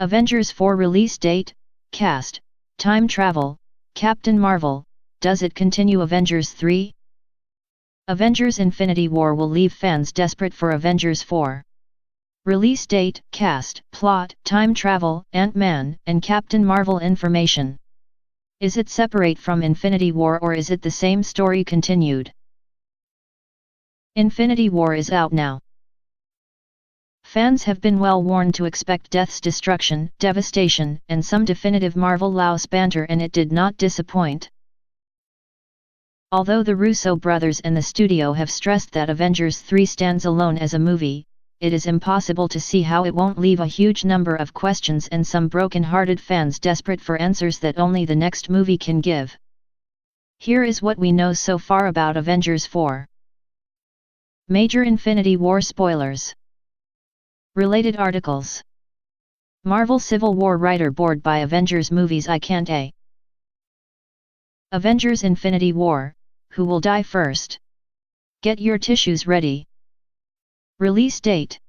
Avengers 4 release date, cast, time travel, Captain Marvel, does it continue Avengers 3? Avengers Infinity War will leave fans desperate for Avengers 4. Release date, cast, plot, time travel, Ant-Man, and Captain Marvel information. Is it separate from Infinity War or is it the same story continued? Infinity War is out now. Fans have been well warned to expect deaths, destruction, devastation, and some definitive Marvel louse banter, and it did not disappoint. Although the Russo brothers and the studio have stressed that Avengers 3 stands alone as a movie, it is impossible to see how it won't leave a huge number of questions and some broken-hearted fans desperate for answers that only the next movie can give. Here is what we know so far about Avengers 4. Major Infinity War spoilers. Related articles. Marvel Civil War writer bored by Avengers movies. I can't a. Avengers Infinity War, who will die first? Get your tissues ready. Release date.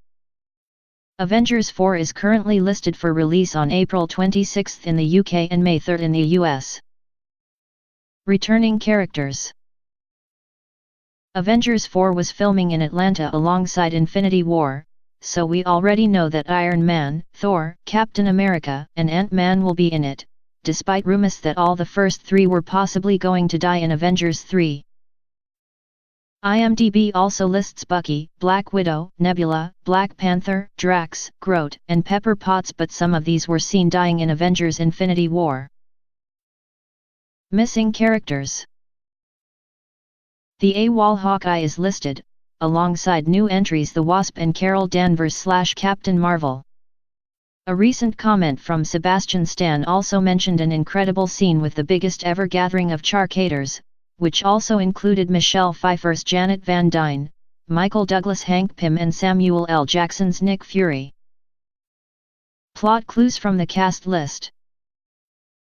Avengers 4 is currently listed for release on April 26 in the UK and May 3 in the US. Returning characters. Avengers 4 was filming in Atlanta alongside Infinity War, so we already know that Iron Man, Thor, Captain America, and Ant-Man will be in it, despite rumors that all the first three were possibly going to die in Avengers 3. IMDb also lists Bucky, Black Widow, Nebula, Black Panther, Drax, Groot, and Pepper Potts, but some of these were seen dying in Avengers Infinity War. Missing characters. The AWOL Hawkeye is listed, alongside new entries the Wasp and Carol Danvers / Captain Marvel. A recent comment from Sebastian Stan also mentioned an incredible scene with the biggest ever gathering of charcaters, which also included Michelle Pfeiffer's Janet Van Dyne, Michael Douglas' Hank Pym, and Samuel L. Jackson's Nick Fury. Plot clues from the cast list.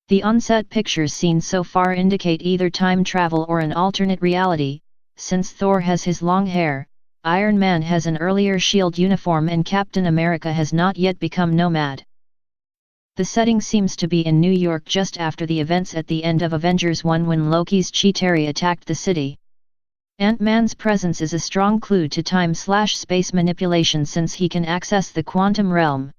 The on-set pictures seen so far indicate either time travel or an alternate reality, since Thor has his long hair, Iron Man has an earlier S.H.I.E.L.D. uniform, and Captain America has not yet become Nomad. The setting seems to be in New York just after the events at the end of Avengers 1 when Loki's Chitauri attacked the city. Ant-Man's presence is a strong clue to time/space manipulation since he can access the quantum realm.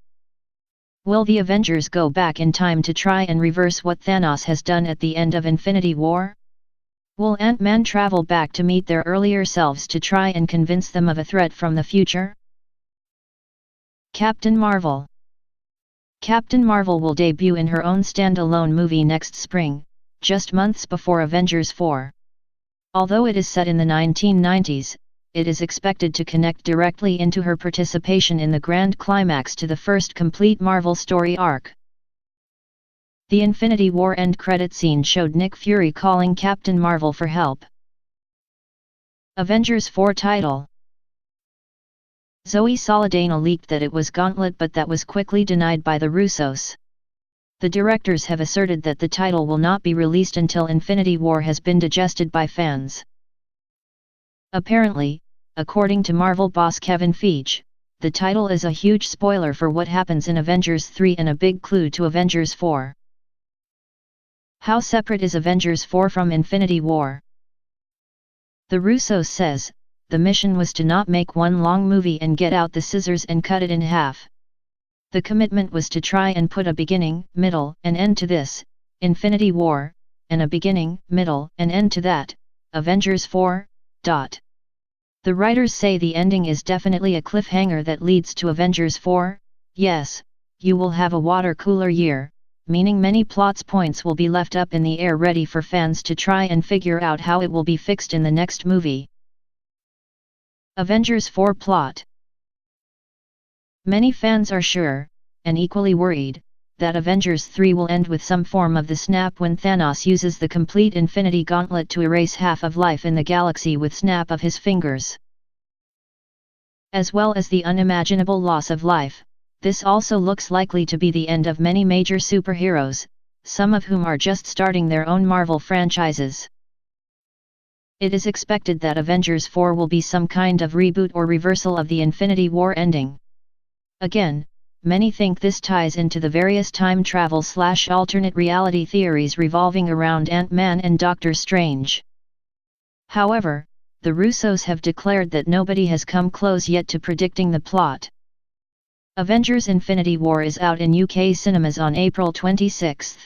Will the Avengers go back in time to try and reverse what Thanos has done at the end of Infinity War? Will Ant-Man travel back to meet their earlier selves to try and convince them of a threat from the future? Captain Marvel. Captain Marvel will debut in her own standalone movie next spring, just months before Avengers 4. Although it is set in the 1990s, it is expected to connect directly into her participation in the grand climax to the first complete Marvel story arc. The Infinity War end credit scene showed Nick Fury calling Captain Marvel for help. Avengers 4 title. Zoe Saldana leaked that it was Gauntlet, but that was quickly denied by the Russos. The directors have asserted that the title will not be released until Infinity War has been digested by fans. Apparently, according to Marvel boss Kevin Feige, the title is a huge spoiler for what happens in Avengers 3 and a big clue to Avengers 4. How separate is Avengers 4 from Infinity War? The Russos says, the mission was to not make one long movie and get out the scissors and cut it in half. The commitment was to try and put a beginning, middle, and end to this, Infinity War, and a beginning, middle, and end to that, Avengers 4. The writers say the ending is definitely a cliffhanger that leads to Avengers 4. Yes, you will have a water cooler year, meaning many plot points will be left up in the air ready for fans to try and figure out how it will be fixed in the next movie. Avengers 4 plot. Many fans are sure, and equally worried, that Avengers 3 will end with some form of the snap when Thanos uses the complete Infinity Gauntlet to erase half of life in the galaxy with snap of his fingers. As well as the unimaginable loss of life, this also looks likely to be the end of many major superheroes, some of whom are just starting their own Marvel franchises. It is expected that Avengers 4 will be some kind of reboot or reversal of the Infinity War ending. Again, many think this ties into the various time travel / alternate reality theories revolving around Ant-Man and Doctor Strange. However, the Russos have declared that nobody has come close yet to predicting the plot. Avengers Infinity War is out in UK cinemas on April 26.